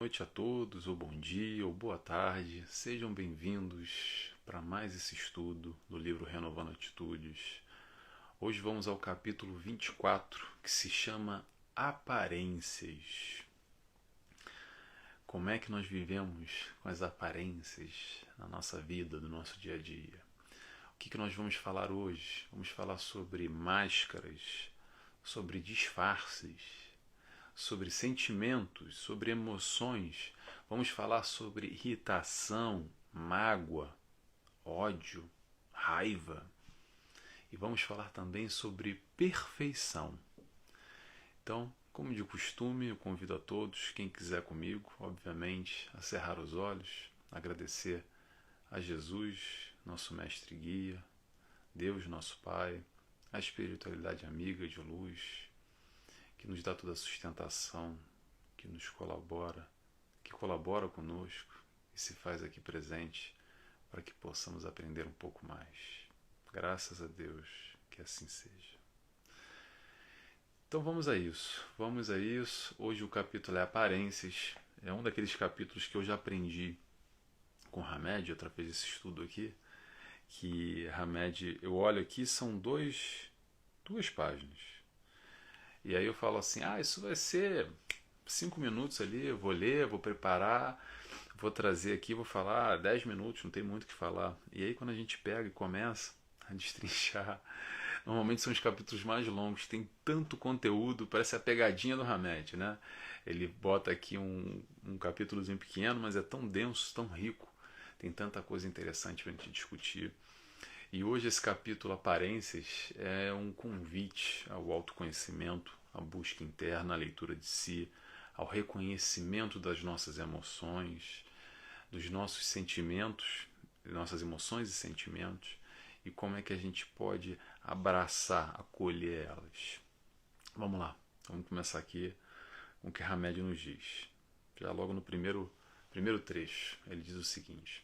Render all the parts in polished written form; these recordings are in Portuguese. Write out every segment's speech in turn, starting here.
Noite a todos, ou bom dia, ou boa tarde. Sejam bem-vindos para mais esse estudo do livro Renovando Atitudes. Hoje vamos ao capítulo 24, que se chama Aparências. Como é que nós vivemos com as aparências na nossa vida, no nosso dia a dia? O que nós vamos falar hoje? Vamos falar sobre máscaras, sobre disfarces, sobre sentimentos, sobre emoções. Vamos falar sobre irritação, mágoa, ódio, raiva. E vamos falar também sobre perfeição. Então, como de costume, eu convido a todos, quem quiser comigo, obviamente, a cerrar os olhos, agradecer a Jesus, nosso mestre e guia, Deus, nosso Pai, a espiritualidade amiga de luz, que nos dá toda a sustentação, que nos colabora, que colabora conosco e se faz aqui presente para que possamos aprender um pouco mais. Graças a Deus que assim seja. Então vamos a isso. Hoje o capítulo é Aparências. É um daqueles capítulos que eu já aprendi com Hamed, através desse estudo aqui, que Hamed, eu olho aqui, são duas páginas. E aí eu falo assim, isso vai ser 5 minutos ali, eu vou ler, vou preparar, vou trazer aqui, vou falar 10 minutos, não tem muito o que falar. E aí quando a gente pega e começa a destrinchar, normalmente são os capítulos mais longos, tem tanto conteúdo, parece a pegadinha do Hamed, né? Ele bota aqui um capítulozinho pequeno, mas é tão denso, tão rico, tem tanta coisa interessante para a gente discutir. E hoje esse capítulo Aparências é um convite ao autoconhecimento, à busca interna, à leitura de si, ao reconhecimento das nossas emoções, dos nossos sentimentos, nossas emoções e sentimentos, e como é que a gente pode abraçar, acolher elas. Vamos lá, vamos começar aqui com o que Hamed nos diz. Já logo no primeiro trecho, ele diz o seguinte: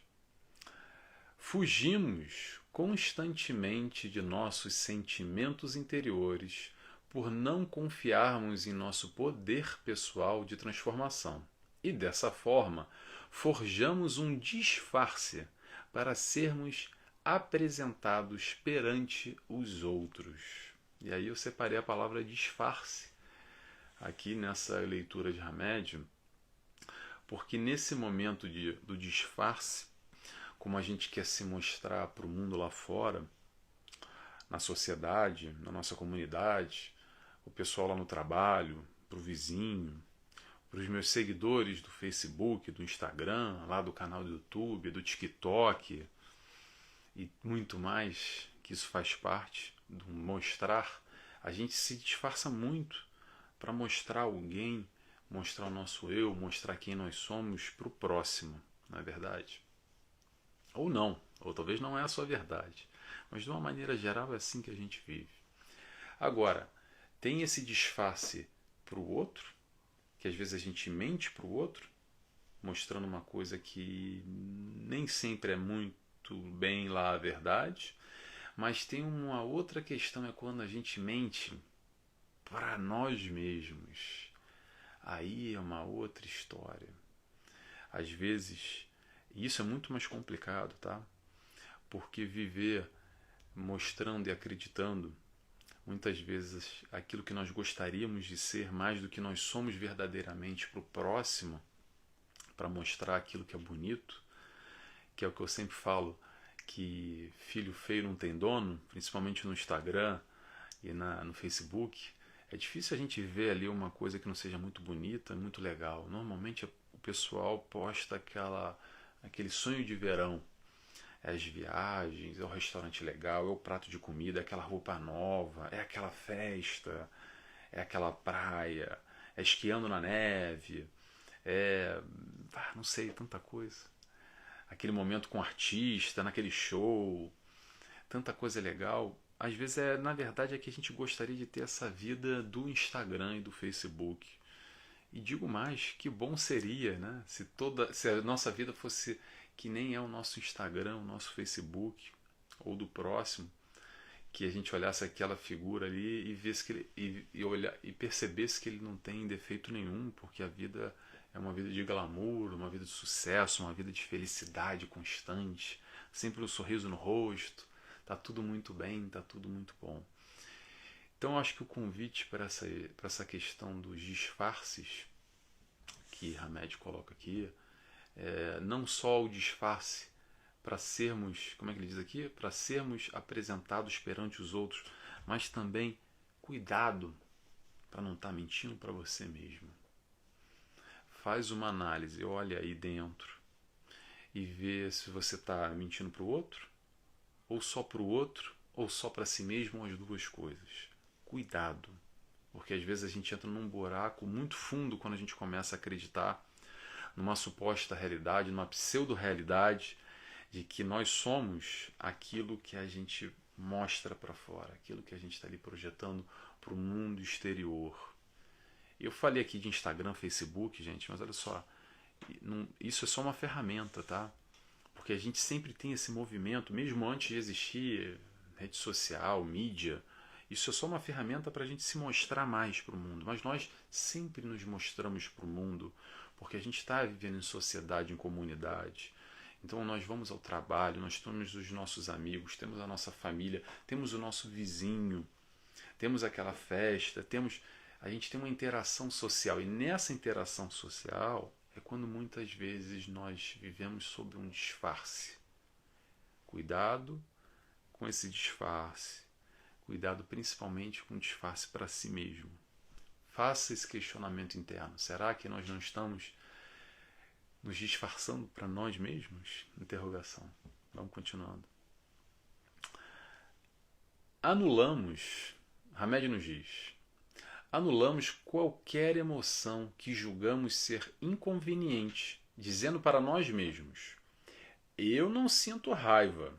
fugimos constantemente de nossos sentimentos interiores por não confiarmos em nosso poder pessoal de transformação. E dessa forma, forjamos um disfarce para sermos apresentados perante os outros. E aí eu separei a palavra disfarce aqui nessa leitura de Hamed, porque nesse momento do disfarce, como a gente quer se mostrar para o mundo lá fora, na sociedade, na nossa comunidade, o pessoal lá no trabalho, para o vizinho, para os meus seguidores do Facebook, do Instagram, lá do canal do YouTube, do TikTok e muito mais, que isso faz parte do mostrar. A gente se disfarça muito para mostrar alguém, mostrar o nosso eu, mostrar quem nós somos para o próximo, não é verdade? Ou não, ou talvez não é a sua verdade. Mas de uma maneira geral é assim que a gente vive. Agora, tem esse disfarce para o outro, que às vezes a gente mente para o outro, mostrando uma coisa que nem sempre é muito bem lá a verdade. Mas tem uma outra questão, é quando a gente mente para nós mesmos. Aí é uma outra história. Às vezes, e isso é muito mais complicado, tá? Porque viver mostrando e acreditando muitas vezes aquilo que nós gostaríamos de ser mais do que nós somos verdadeiramente para o próximo, para mostrar aquilo que é bonito, que é o que eu sempre falo, que filho feio não tem dono, principalmente no Instagram e no Facebook. É difícil a gente ver ali uma coisa que não seja muito bonita, muito legal. Normalmente o pessoal posta aquele sonho de verão. É as viagens, é o restaurante legal, é o prato de comida, é aquela roupa nova, é aquela festa, é aquela praia, é esquiando na neve, não sei, tanta coisa. Aquele momento com o artista, naquele show, tanta coisa legal. Às vezes, na verdade, é que a gente gostaria de ter essa vida do Instagram e do Facebook. E digo mais, que bom seria, né? Se a nossa vida fosse que nem é o nosso Instagram, o nosso Facebook, ou do próximo, que a gente olhasse aquela figura ali e visse que ele, e percebesse que ele não tem defeito nenhum, porque a vida é uma vida de glamour, uma vida de sucesso, uma vida de felicidade constante, sempre um sorriso no rosto, tá tudo muito bem, tá tudo muito bom. Então eu acho que o convite para essa questão dos disfarces que Hamed coloca aqui, não só o disfarce para sermos, como é que ele diz aqui? Para sermos apresentados perante os outros, mas também cuidado para não estar mentindo para você mesmo. Faz uma análise, olha aí dentro e vê se você está mentindo para o outro, ou só para o outro, ou só para si mesmo, ou as duas coisas. Cuidado, porque às vezes a gente entra num buraco muito fundo quando a gente começa a acreditar numa suposta realidade, numa pseudo-realidade, de que nós somos aquilo que a gente mostra para fora, aquilo que a gente está ali projetando para o mundo exterior. Eu falei aqui de Instagram, Facebook, gente, mas olha só, isso é só uma ferramenta, tá? Porque a gente sempre tem esse movimento, mesmo antes de existir rede social, mídia, isso é só uma ferramenta para a gente se mostrar mais para o mundo. Mas nós sempre nos mostramos para o mundo, porque a gente está vivendo em sociedade, em comunidade. Então nós vamos ao trabalho, nós temos os nossos amigos, temos a nossa família, temos o nosso vizinho, temos aquela festa, a gente tem uma interação social. E nessa interação social é quando muitas vezes nós vivemos sob um disfarce. Cuidado com esse disfarce. Cuidado principalmente com o disfarce para si mesmo. Faça esse questionamento interno. Será que nós não estamos nos disfarçando para nós mesmos? Interrogação. Vamos continuando. Anulamos, Hamed nos diz, anulamos qualquer emoção que julgamos ser inconveniente, dizendo para nós mesmos: eu não sinto raiva,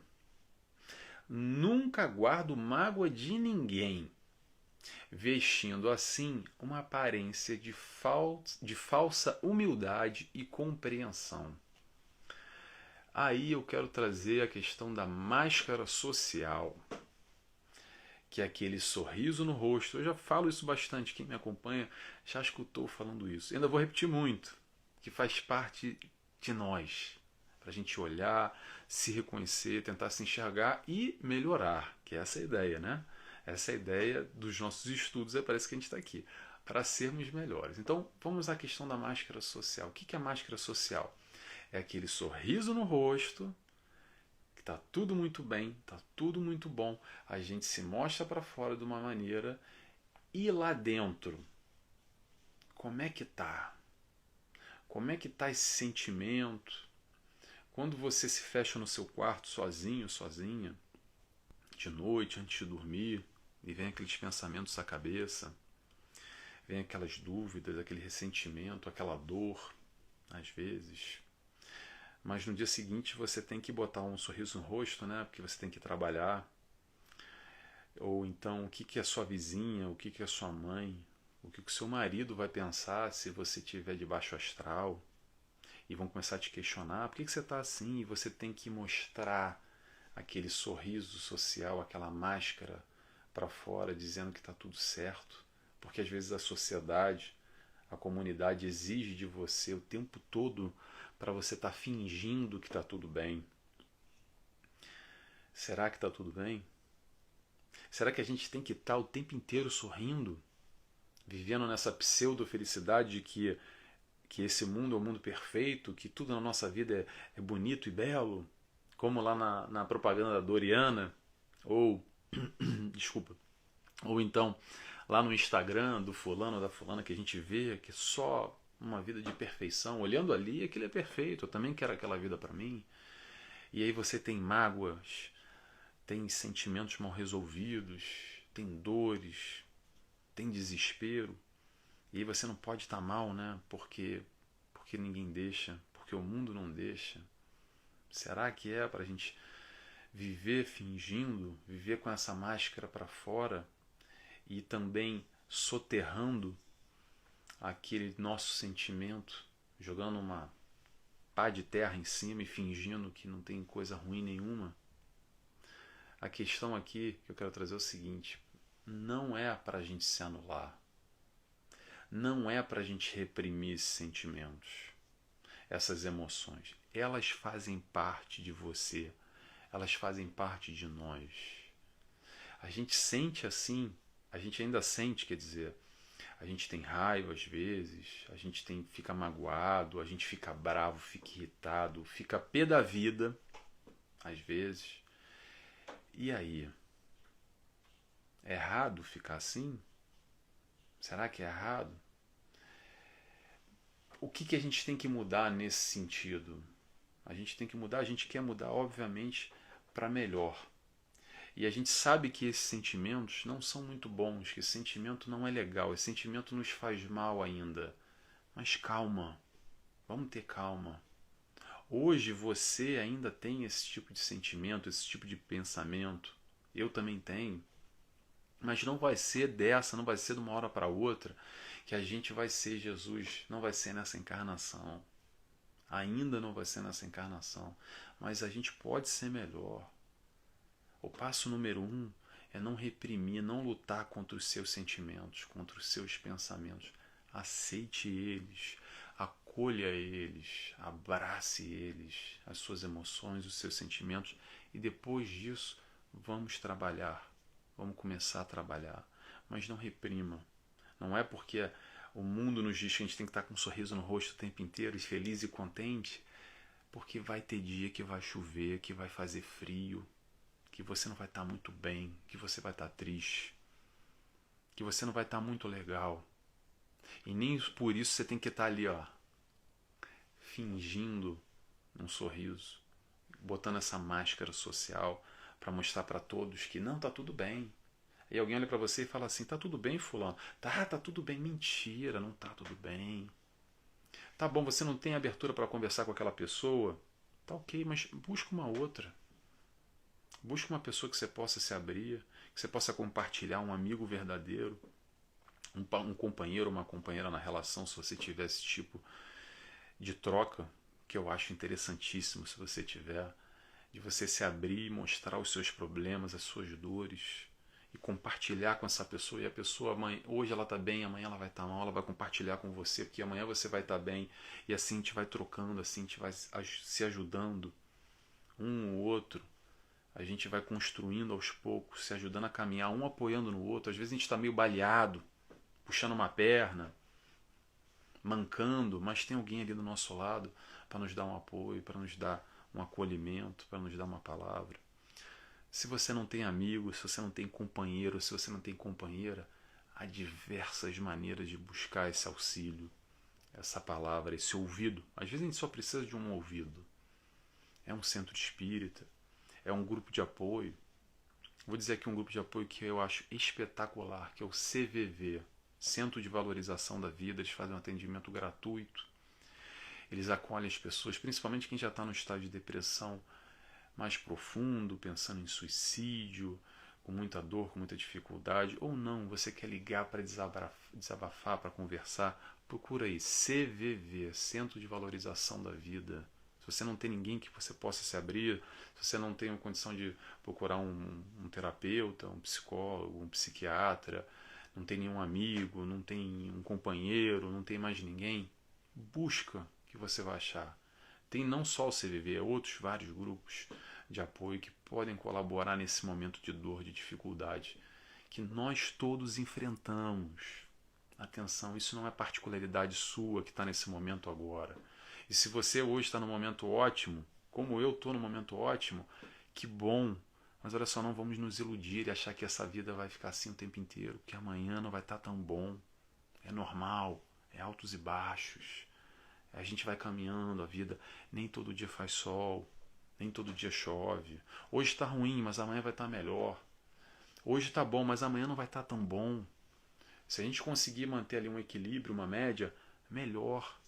nunca guardo mágoa de ninguém, vestindo assim uma aparência de falsa humildade e compreensão. Aí eu quero trazer a questão da máscara social, que é aquele sorriso no rosto. Eu já falo isso bastante, quem me acompanha já escutou falando isso. Ainda vou repetir muito, que faz parte de nós, para a gente olhar, se reconhecer, tentar se enxergar e melhorar, que é essa a ideia, né? Essa é a ideia dos nossos estudos, parece que a gente está aqui, para sermos melhores. Então, vamos à questão da máscara social. O que é a máscara social? É aquele sorriso no rosto, que está tudo muito bem, está tudo muito bom, a gente se mostra para fora de uma maneira, e lá dentro, como é que tá? Como é que tá esse sentimento? Quando você se fecha no seu quarto sozinho, sozinha, de noite, antes de dormir, e vem aqueles pensamentos à cabeça, vem aquelas dúvidas, aquele ressentimento, aquela dor, às vezes. Mas no dia seguinte você tem que botar um sorriso no rosto, né? Porque você tem que trabalhar. Ou então, o que é sua vizinha, o que é sua mãe, o que o seu marido vai pensar se você estiver de baixo astral. E vão começar a te questionar, por que você está assim? E você tem que mostrar aquele sorriso social, aquela máscara para fora, dizendo que está tudo certo. Porque às vezes a sociedade, a comunidade exige de você o tempo todo para você estar fingindo que está tudo bem. Será que está tudo bem? Será que a gente tem que estar o tempo inteiro sorrindo? Vivendo nessa pseudo-felicidade de que esse mundo é o mundo perfeito, que tudo na nossa vida é bonito e belo? Como lá na propaganda da Doriana, ou, desculpa, ou então lá no Instagram do fulano ou da fulana, que a gente vê que é só uma vida de perfeição, olhando ali, aquilo é perfeito, eu também quero aquela vida para mim. E aí você tem mágoas, tem sentimentos mal resolvidos, tem dores, tem desespero, e aí você não pode estar mal, né? Porque ninguém deixa, porque o mundo não deixa. Será que é para a gente viver fingindo, viver com essa máscara para fora e também soterrando aquele nosso sentimento, jogando uma pá de terra em cima e fingindo que não tem coisa ruim nenhuma? A questão aqui que eu quero trazer é o seguinte: não é para a gente se anular, Não é para a gente reprimir esses sentimentos, essas emoções. Elas fazem parte de você, elas fazem parte de nós. A gente sente assim, a gente ainda sente, quer dizer, a gente tem raiva às vezes, a gente fica magoado, a gente fica bravo, fica irritado, fica pé da vida, às vezes. E aí? É errado ficar assim? Será que é errado? O que a gente tem que mudar nesse sentido? A gente tem que mudar, a gente quer mudar, obviamente, para melhor. E a gente sabe que esses sentimentos não são muito bons, que esse sentimento não é legal, esse sentimento nos faz mal ainda. Mas calma, vamos ter calma. Hoje você ainda tem esse tipo de sentimento, esse tipo de pensamento. Eu também tenho. Mas não vai ser não vai ser de uma hora para outra que a gente vai ser Jesus. Não vai ser nessa encarnação. Ainda não vai ser nessa encarnação. Mas a gente pode ser melhor. O passo número 1 é não reprimir, não lutar contra os seus sentimentos, contra os seus pensamentos. Aceite eles, acolha eles, abrace eles, as suas emoções, os seus sentimentos, e depois disso vamos trabalhar, vamos começar a trabalhar. Mas não reprima. Não é porque o mundo nos diz que a gente tem que estar com um sorriso no rosto o tempo inteiro, feliz e contente, porque vai ter dia que vai chover, que vai fazer frio, que você não vai estar muito bem, que você vai estar triste, que você não vai estar muito legal. E nem por isso você tem que estar ali, ó, fingindo um sorriso, botando essa máscara social para mostrar para todos que não, tá tudo bem. E alguém olha para você e fala assim: tá tudo bem, fulano? Tá tudo bem. Mentira, não tá tudo bem. Tá bom, você não tem abertura para conversar com aquela pessoa? Tá ok, mas busca uma outra. Busque uma pessoa que você possa se abrir, que você possa compartilhar, um amigo verdadeiro, um companheiro, uma companheira na relação, se você tiver esse tipo de troca, que eu acho interessantíssimo se você tiver, de você se abrir e mostrar os seus problemas, as suas dores, e compartilhar com essa pessoa. E a pessoa, hoje ela está bem, amanhã ela vai estar mal, ela vai compartilhar com você, porque amanhã você vai estar bem, e assim a gente vai trocando, assim a gente vai se ajudando um ou outro. A gente vai construindo aos poucos, se ajudando a caminhar, um apoiando no outro. Às vezes a gente está meio baleado, puxando uma perna, mancando, mas tem alguém ali do nosso lado para nos dar um apoio, para nos dar um acolhimento, para nos dar uma palavra. Se você não tem amigo, se você não tem companheiro, se você não tem companheira, há diversas maneiras de buscar esse auxílio, essa palavra, esse ouvido. Às vezes a gente só precisa de um ouvido. É um centro espírita, é um grupo de apoio. Vou dizer aqui um grupo de apoio que eu acho espetacular, que é o CVV, Centro de Valorização da Vida. Eles fazem um atendimento gratuito. Eles acolhem as pessoas, principalmente quem já está no estado de depressão mais profundo, pensando em suicídio, com muita dor, com muita dificuldade, ou não, você quer ligar para desabafar, para conversar, procura aí, CVV, Centro de Valorização da Vida. Se você não tem ninguém que você possa se abrir, se você não tem a condição de procurar um terapeuta, um psicólogo, um psiquiatra, não tem nenhum amigo, não tem um companheiro, não tem mais ninguém, busca que você vai achar. Tem não só o CVV, outros vários grupos de apoio que podem colaborar nesse momento de dor, de dificuldade, que nós todos enfrentamos. Atenção, isso não é particularidade sua que está nesse momento agora. E se você hoje está no momento ótimo, como eu estou no momento ótimo, que bom. Mas olha só, não vamos nos iludir e achar que essa vida vai ficar assim o tempo inteiro, que amanhã não vai estar tão bom. É normal, é altos e baixos. A gente vai caminhando a vida, nem todo dia faz sol, nem todo dia chove. Hoje está ruim, mas amanhã vai estar melhor. Hoje está bom, mas amanhã não vai estar tão bom. Se a gente conseguir manter ali um equilíbrio, uma média, melhor.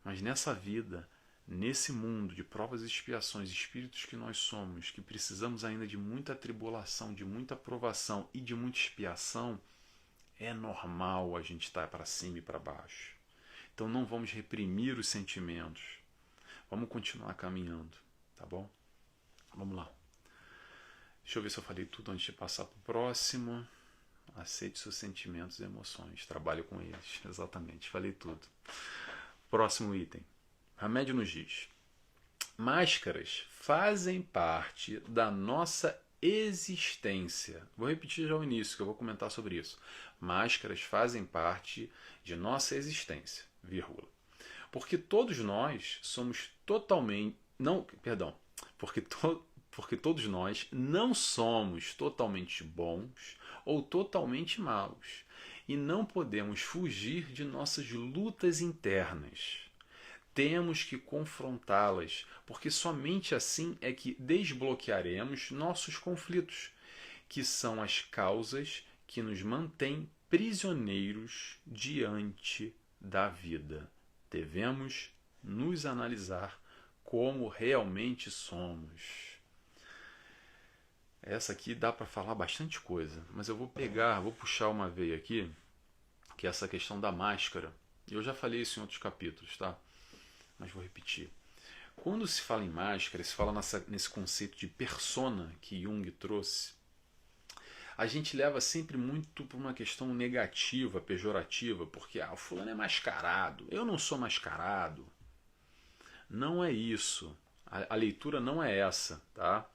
Mas nessa vida, nesse mundo de provas e expiações, espíritos que nós somos, que precisamos ainda de muita tribulação, de muita provação e de muita expiação, é normal a gente estar para cima e para baixo. Então não vamos reprimir os sentimentos. Vamos continuar caminhando, tá bom? Vamos lá. Deixa eu ver se eu falei tudo antes de passar para o próximo. Aceite seus sentimentos e emoções. Trabalhe com eles. Exatamente. Falei tudo. Próximo item. Hamed nos diz: máscaras fazem parte da nossa existência. Vou repetir já o início, que eu vou comentar sobre isso. Máscaras fazem parte de nossa existência, vírgula. Porque todos nós somos totalmente... Não, perdão. Porque todos nós não somos totalmente bons ou totalmente maus. E não podemos fugir de nossas lutas internas. Temos que confrontá-las, porque somente assim é que desbloquearemos nossos conflitos, que são as causas que nos mantêm prisioneiros diante da vida. Devemos nos analisar como realmente somos. Essa aqui dá para falar bastante coisa, mas eu vou puxar uma veia aqui, que é essa questão da máscara. Eu já falei isso em outros capítulos, tá? Mas vou repetir. Quando se fala em máscara, se fala nesse conceito de persona que Jung trouxe, a gente leva sempre muito para uma questão negativa, pejorativa, porque o fulano é mascarado, eu não sou mascarado. Não é isso. A leitura não é essa, tá?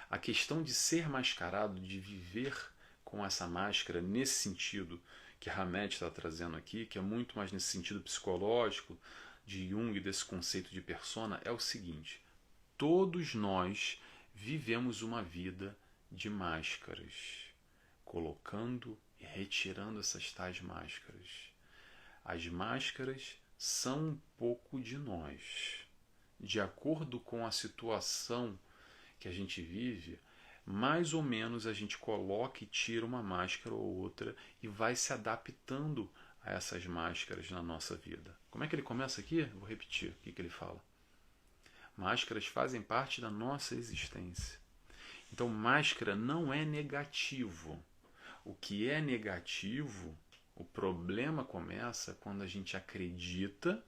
A questão de ser mascarado, de viver com essa máscara nesse sentido que Hamed está trazendo aqui, que é muito mais nesse sentido psicológico de Jung, desse conceito de persona, é o seguinte: todos nós vivemos uma vida de máscaras, colocando e retirando essas tais máscaras. As máscaras são um pouco de nós. De acordo com a situação que a gente vive, mais ou menos a gente coloca e tira uma máscara ou outra e vai se adaptando a essas máscaras na nossa vida. Como é que ele começa aqui? Vou repetir o que ele fala. Máscaras fazem parte da nossa existência. Então, máscara não é negativo. O que é negativo, o problema começa quando a gente acredita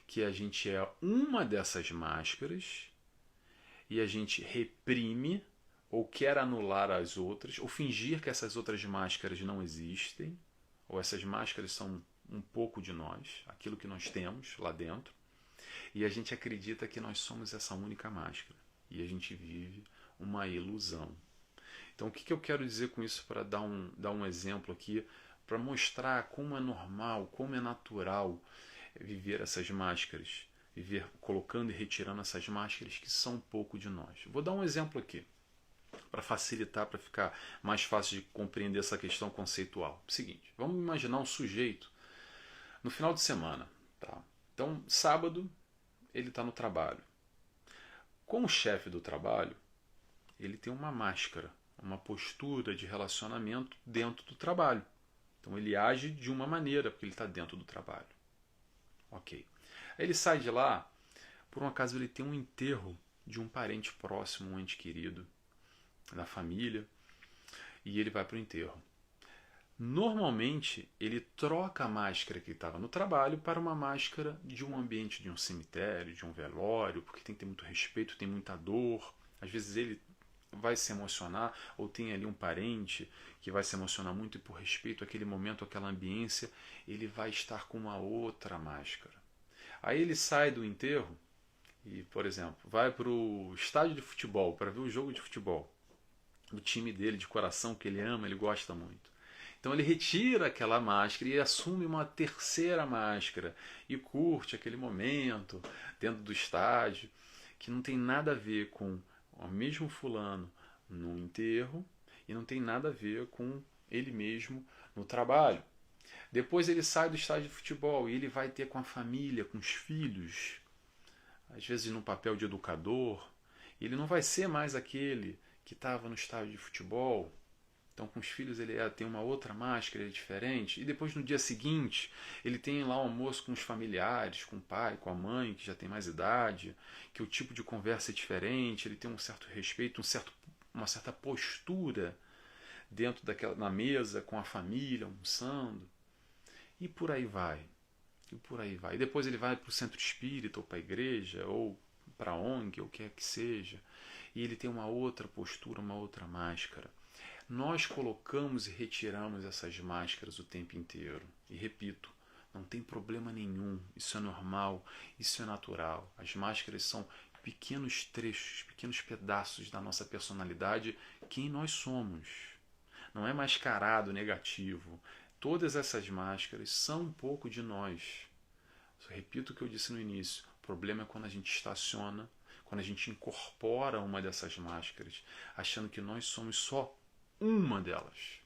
que a gente é uma dessas máscaras e a gente reprime ou quer anular as outras, ou fingir que essas outras máscaras não existem, ou essas máscaras são um pouco de nós, aquilo que nós temos lá dentro, e a gente acredita que nós somos essa única máscara, e a gente vive uma ilusão. Então, o que eu quero dizer com isso, para dar um exemplo aqui, para mostrar como é normal, como é natural viver essas máscaras, viver colocando e retirando essas máscaras que são um pouco de nós. Vou dar um exemplo aqui, para facilitar, para ficar mais fácil de compreender essa questão conceitual. Seguinte, vamos imaginar um sujeito no final de semana. Tá? Então, sábado, ele está no trabalho. Como chefe do trabalho, ele tem uma máscara, uma postura de relacionamento dentro do trabalho. Então, ele age de uma maneira, porque ele está dentro do trabalho. Ok. Aí ele sai de lá, por um acaso ele tem um enterro de um parente próximo, um ente querido, da família, e ele vai para o enterro. Normalmente, ele troca a máscara que estava no trabalho para uma máscara de um ambiente de um cemitério, de um velório, porque tem que ter muito respeito, tem muita dor. Às vezes ele vai se emocionar, ou tem ali um parente que vai se emocionar muito, e por respeito àquele momento, àquela ambiência, ele vai estar com uma outra máscara. Aí ele sai do enterro e, por exemplo, vai para o estádio de futebol para ver o jogo de futebol. O time dele, de coração, que ele ama, ele gosta muito. Então ele retira aquela máscara e assume uma terceira máscara e curte aquele momento dentro do estádio, que não tem nada a ver com o mesmo fulano no enterro e não tem nada a ver com ele mesmo no trabalho. Depois ele sai do estádio de futebol e ele vai ter com a família, com os filhos, às vezes no papel de educador. Ele não vai ser mais aquele que estava no estádio de futebol. Então, com os filhos ele tem uma outra máscara, ele é diferente. E depois, no dia seguinte, ele tem lá um almoço com os familiares, com o pai, com a mãe, que já tem mais idade, que o tipo de conversa é diferente, ele tem um certo respeito, uma certa postura dentro na mesa, com a família, almoçando. E por aí vai. E por aí vai. E depois ele vai para o centro espírita, ou para a igreja, ou para a ONG, ou o que quer que seja. E ele tem uma outra postura, uma outra máscara. nós colocamos e retiramos essas máscaras o tempo inteiro. E repito, não tem problema nenhum, isso é normal, isso é natural. As máscaras são pequenos trechos, pequenos pedaços da nossa personalidade, quem nós somos. Não é mascarado negativo. Todas essas máscaras são um pouco de nós. Eu repito o que eu disse no início. O problema é quando a gente estaciona, quando a gente incorpora uma dessas máscaras, achando que nós somos só uma delas.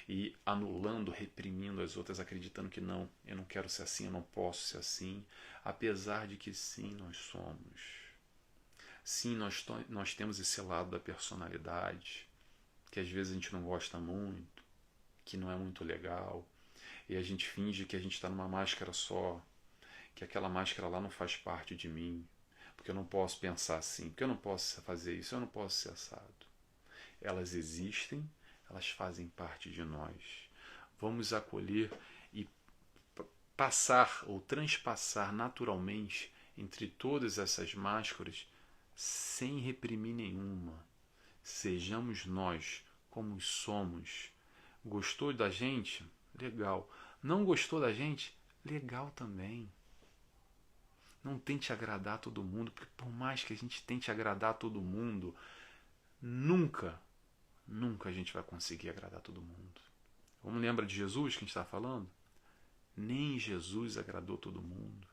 E anulando, reprimindo as outras, acreditando que não, eu não quero ser assim, eu não posso ser assim. Apesar de que sim, nós somos. Sim, nós temos esse lado da personalidade, que às vezes a gente não gosta muito, que não é muito legal, e a gente finge que a gente está numa máscara só, que aquela máscara lá não faz parte de mim, porque eu não posso pensar assim, porque eu não posso fazer isso, eu não posso ser assado. Elas existem, elas fazem parte de nós. Vamos acolher e passar ou transpassar naturalmente entre todas essas máscaras sem reprimir nenhuma. Sejamos nós como somos. Gostou da gente? Legal. Não gostou da gente? Legal também. Não tente agradar todo mundo, porque por mais que a gente tente agradar todo mundo, nunca a gente vai conseguir agradar todo mundo. Vamos lembrar de Jesus que a gente está falando? Nem Jesus agradou todo mundo.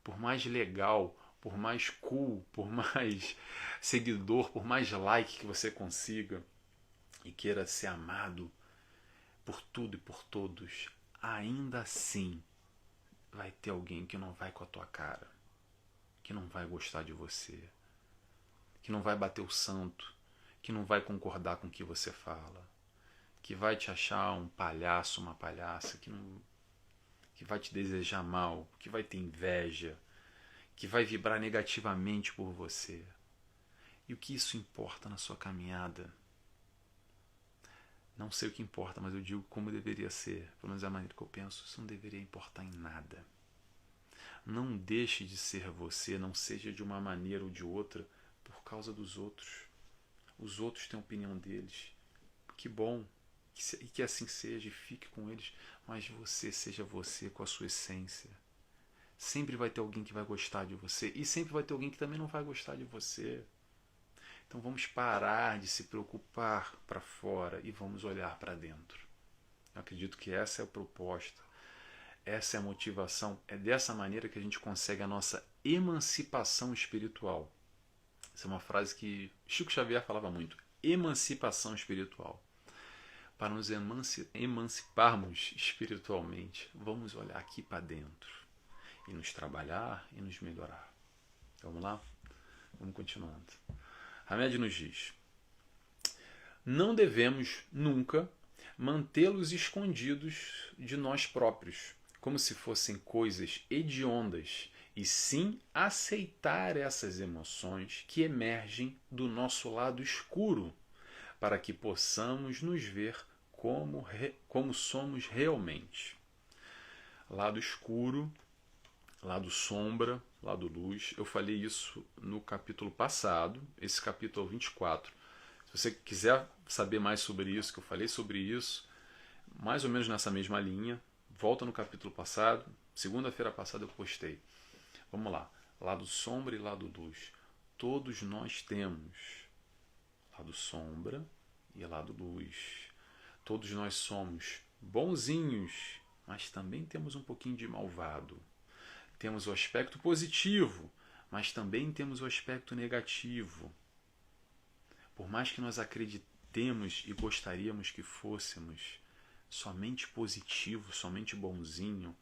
Por mais legal, por mais cool, por mais seguidor, por mais like que você consiga e queira ser amado por tudo e por todos, ainda assim vai ter alguém que não vai com a tua cara, que não vai gostar de você, que não vai bater o santo, que não vai concordar com o que você fala, que vai te achar um palhaço, uma palhaça, que vai te desejar mal, que vai ter inveja, que vai vibrar negativamente por você. E o que isso importa na sua caminhada? Não sei o que importa, mas eu digo como deveria ser. Pelo menos é a maneira que eu penso. Isso não deveria importar em nada. Não deixe de ser você, não seja de uma maneira ou de outra por causa dos outros. Os outros têm a opinião deles. Que bom, e que assim seja, e fique com eles, mas você seja você com a sua essência. Sempre vai ter alguém que vai gostar de você, e sempre vai ter alguém que também não vai gostar de você. Então vamos parar de se preocupar para fora e vamos olhar para dentro. Eu acredito que essa é a proposta, essa é a motivação, é dessa maneira que a gente consegue a nossa emancipação espiritual. Essa é uma frase que Chico Xavier falava muito, emancipação espiritual. Para nos emanciparmos espiritualmente, vamos olhar aqui para dentro e nos trabalhar e nos melhorar. Vamos lá? Vamos continuando. Hamed nos diz: não devemos nunca mantê-los escondidos de nós próprios, como se fossem coisas hediondas, e sim aceitar essas emoções que emergem do nosso lado escuro, para que possamos nos ver como somos realmente. Lado escuro, lado sombra, lado luz. Eu falei isso no capítulo passado, esse capítulo 24. Se você quiser saber mais sobre isso, que eu falei sobre isso, mais ou menos nessa mesma linha, volta no capítulo passado. Segunda-feira passada eu postei. Vamos lá. Lado sombra e lado luz. Todos nós temos lado sombra e lado luz. Todos nós somos bonzinhos, mas também temos um pouquinho de malvado. Temos o aspecto positivo, mas também temos o aspecto negativo. Por mais que nós acreditemos e gostaríamos que fôssemos somente positivo, somente bonzinho,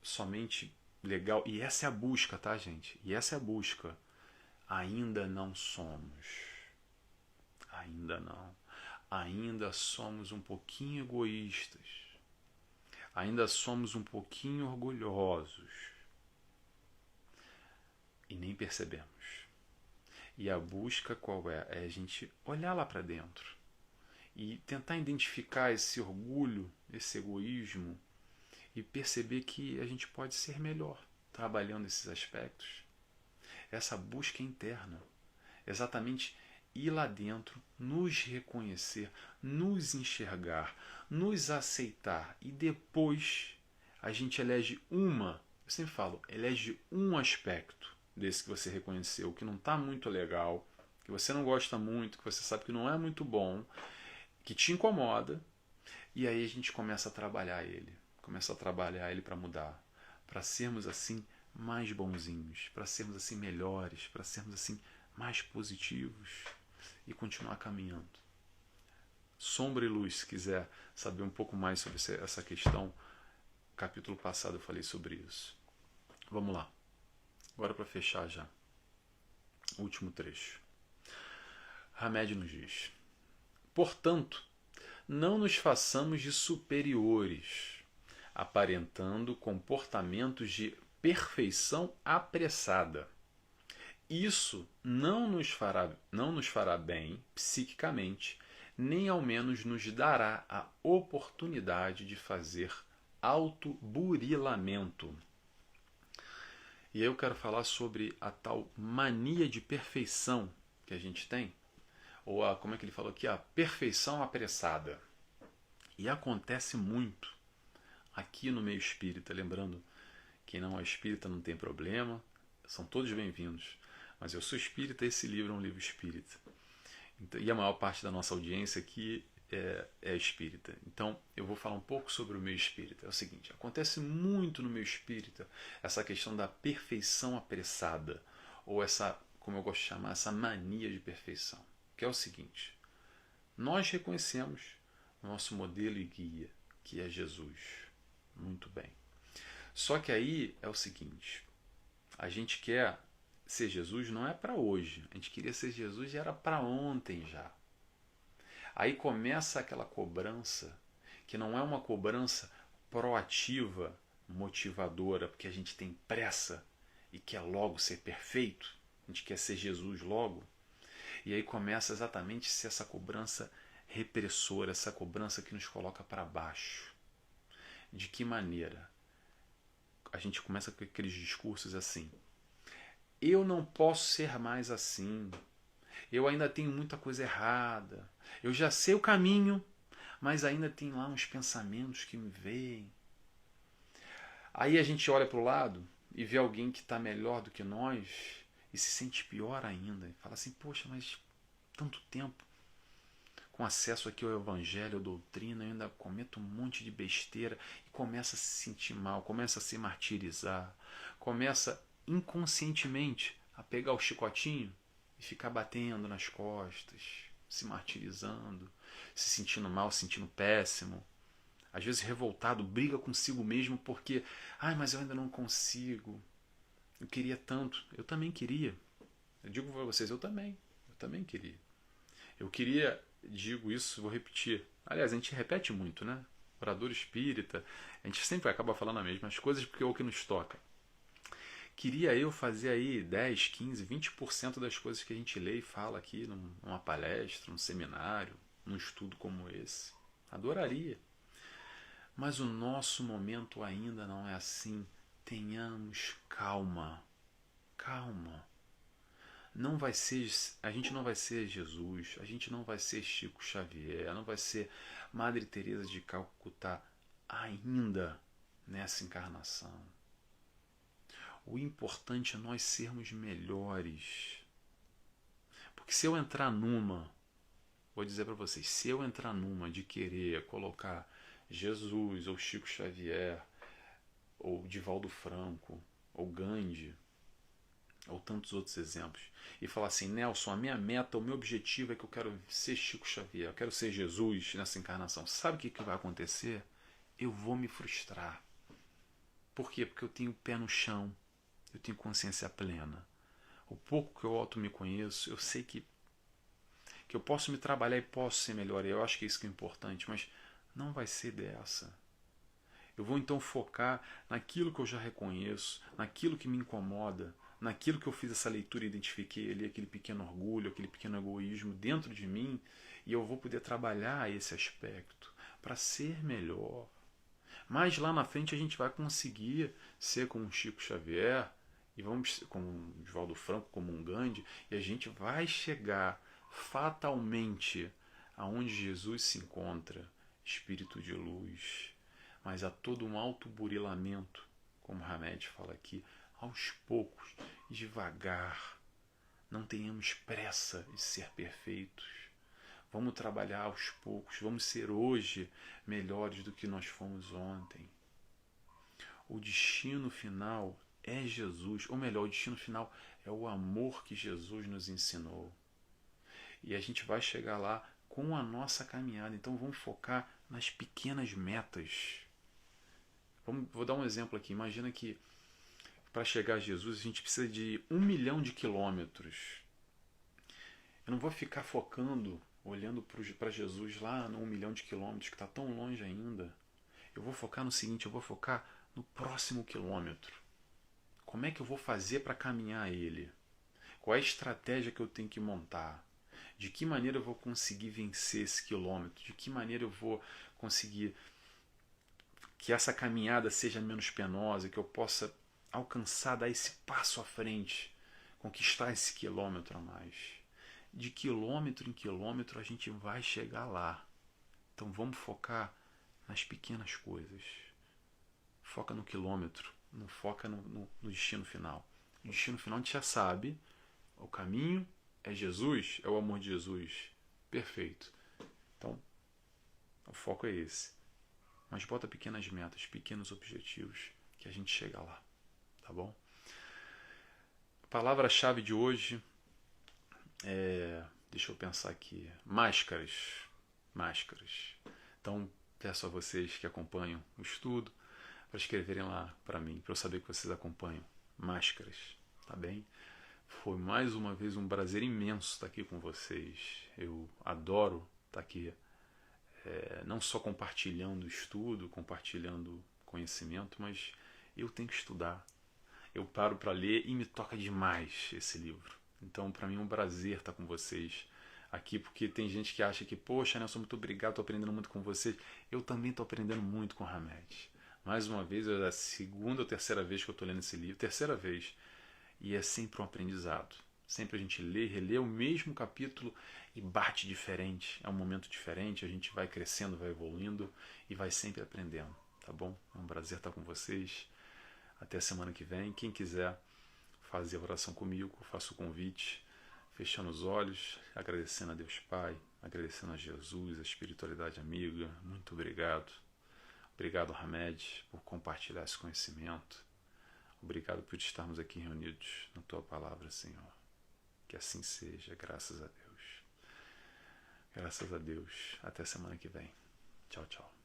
somente legal, e essa é a busca, tá, gente? E essa é a busca. Ainda não somos. Ainda não. Ainda somos um pouquinho egoístas. Ainda somos um pouquinho orgulhosos. E nem percebemos. E a busca qual é? É a gente olhar lá para dentro e tentar identificar esse orgulho, esse egoísmo e perceber que a gente pode ser melhor trabalhando esses aspectos. Essa busca interna, exatamente ir lá dentro, nos reconhecer, nos enxergar, nos aceitar e depois a gente elege eu sempre falo, elege um aspecto desse que você reconheceu, que não está muito legal, que você não gosta muito, que você sabe que não é muito bom, que te incomoda, e aí a gente começa a trabalhar ele para mudar, para sermos assim mais bonzinhos, para sermos assim melhores, para sermos assim mais positivos e continuar caminhando. Sombra e luz, se quiser saber um pouco mais sobre essa questão, capítulo passado eu falei sobre isso. Vamos lá. Agora para fechar já. Último trecho. Hamed nos diz: portanto, não nos façamos de superiores, aparentando comportamentos de perfeição apressada. Isso não nos fará bem psiquicamente, nem ao menos nos dará a oportunidade de fazer autoburilamento. E aí eu quero falar sobre a tal mania de perfeição que a gente tem, ou como é que ele falou aqui, a perfeição apressada. E acontece muito aqui no meio espírita, lembrando, quem não é espírita não tem problema, são todos bem-vindos. Mas eu sou espírita e esse livro é um livro espírita. Então, e a maior parte da nossa audiência aqui é espírita. Então eu vou falar um pouco sobre o meio espírita. É o seguinte, acontece muito no meio espírita essa questão da perfeição apressada, ou essa, como eu gosto de chamar, essa mania de perfeição. Que é o seguinte, nós reconhecemos o nosso modelo e guia, que é Jesus. Muito bem. Só que aí é o seguinte, a gente quer ser Jesus não é para hoje. A gente queria ser Jesus e era para ontem já. Aí começa aquela cobrança, que não é uma cobrança proativa, motivadora, porque a gente tem pressa e quer logo ser perfeito. A gente quer ser Jesus logo. E aí começa exatamente a ser essa cobrança repressora, essa cobrança que nos coloca para baixo. De que maneira? A gente começa com aqueles discursos assim: eu não posso ser mais assim, eu ainda tenho muita coisa errada, eu já sei o caminho, mas ainda tem lá uns pensamentos que me veem. Aí a gente olha para o lado e vê alguém que está melhor do que nós e se sente pior ainda. E fala assim, poxa, mas tanto tempo com acesso aqui ao evangelho, à doutrina, eu ainda cometo um monte de besteira e começa a se sentir mal, começa a se martirizar, começa inconscientemente a pegar o chicotinho e ficar batendo nas costas, se martirizando, se sentindo mal, se sentindo péssimo, às vezes revoltado, briga consigo mesmo porque, mas eu ainda não consigo, eu queria tanto, eu também queria, eu digo para vocês, eu também queria, digo isso, vou repetir, aliás, a gente repete muito, né? Orador espírita, a gente sempre acaba falando as mesmas coisas porque é o que nos toca. Queria eu fazer aí 10, 15, 20% das coisas que a gente lê e fala aqui numa palestra, num seminário, num estudo como esse. Adoraria. Mas o nosso momento ainda não é assim. Tenhamos calma. Calma. Não vai ser, a gente não vai ser Jesus, a gente não vai ser Chico Xavier, não vai ser Madre Teresa de Calcutá ainda nessa encarnação. O importante é nós sermos melhores. Porque se eu entrar vou dizer para vocês, se eu entrar numa de querer colocar Jesus, ou Chico Xavier, ou Divaldo Franco, ou Gandhi, ou tantos outros exemplos, e falar assim, Nelson, a minha meta, o meu objetivo é que eu quero ser Chico Xavier, eu quero ser Jesus nessa encarnação. Sabe o que vai acontecer? Eu vou me frustrar. Por quê? Porque eu tenho o pé no chão. Eu tenho consciência plena. O pouco que eu auto me conheço, eu sei que eu posso me trabalhar e posso ser melhor. Eu acho que é isso que é importante, mas não vai ser dessa. Eu vou então focar naquilo que eu já reconheço, naquilo que me incomoda, naquilo que eu fiz essa leitura e identifiquei ali, aquele pequeno orgulho, aquele pequeno egoísmo dentro de mim, e eu vou poder trabalhar esse aspecto para ser melhor. Mas lá na frente a gente vai conseguir ser como um Chico Xavier, e vamos como um Divaldo Franco, como um Gandhi, e a gente vai chegar fatalmente, aonde Jesus se encontra, espírito de luz, mas há todo um autoburilamento, como Hamed fala aqui, aos poucos, devagar. Não tenhamos pressa de ser perfeitos. Vamos trabalhar aos poucos, vamos ser hoje melhores do que nós fomos ontem. O destino final é Jesus, ou melhor, o destino final é o amor que Jesus nos ensinou. E a gente vai chegar lá com a nossa caminhada. Então vamos focar nas pequenas metas. Vou dar um exemplo aqui. Imagina que para chegar a Jesus a gente precisa de 1 milhão de quilômetros. Eu não vou ficar focando, olhando para Jesus lá no 1 milhão de quilômetros, que está tão longe ainda. Eu vou focar no seguinte, eu vou focar no próximo quilômetro. Como é que eu vou fazer para caminhar ele? Qual é a estratégia que eu tenho que montar? De que maneira eu vou conseguir vencer esse quilômetro? De que maneira eu vou conseguir que essa caminhada seja menos penosa, que eu possa alcançar, dar esse passo à frente, conquistar esse quilômetro a mais? De quilômetro em quilômetro a gente vai chegar lá. Então vamos focar nas pequenas coisas. Foca no quilômetro, não foca no destino final. O destino final a gente já sabe. O caminho é Jesus, é o amor de Jesus. Perfeito. Então, o foco é esse. Mas bota pequenas metas, pequenos objetivos, que a gente chega lá. Tá bom? A palavra-chave de hoje é... Deixa eu pensar aqui. Máscaras. Máscaras. Então, peço a vocês que acompanham o estudo para escreverem lá para mim, para eu saber que vocês acompanham. Máscaras. Tá bem? Foi mais uma vez um prazer imenso estar aqui com vocês. Eu adoro estar aqui, não só compartilhando estudo, compartilhando conhecimento, mas eu tenho que estudar. Eu paro para ler e me toca demais esse livro. Então, para mim é um prazer estar com vocês aqui, porque tem gente que acha que, poxa, Nelson, muito obrigado, estou aprendendo muito com vocês. Eu também estou aprendendo muito com o Hamed. Mais uma vez, é a segunda ou terceira vez que eu estou lendo esse livro. Terceira vez. E é sempre um aprendizado. Sempre a gente lê, relê o mesmo capítulo e bate diferente. É um momento diferente, a gente vai crescendo, vai evoluindo e vai sempre aprendendo. Tá bom? É um prazer estar com vocês. Até a semana que vem. Quem quiser fazer a oração comigo, faço o convite, fechando os olhos, agradecendo a Deus Pai, agradecendo a Jesus, a espiritualidade amiga. Muito obrigado. Obrigado, Hamed, por compartilhar esse conhecimento. Obrigado por estarmos aqui reunidos na Tua Palavra, Senhor. Que assim seja, graças a Deus. Graças a Deus. Até semana que vem. Tchau, tchau.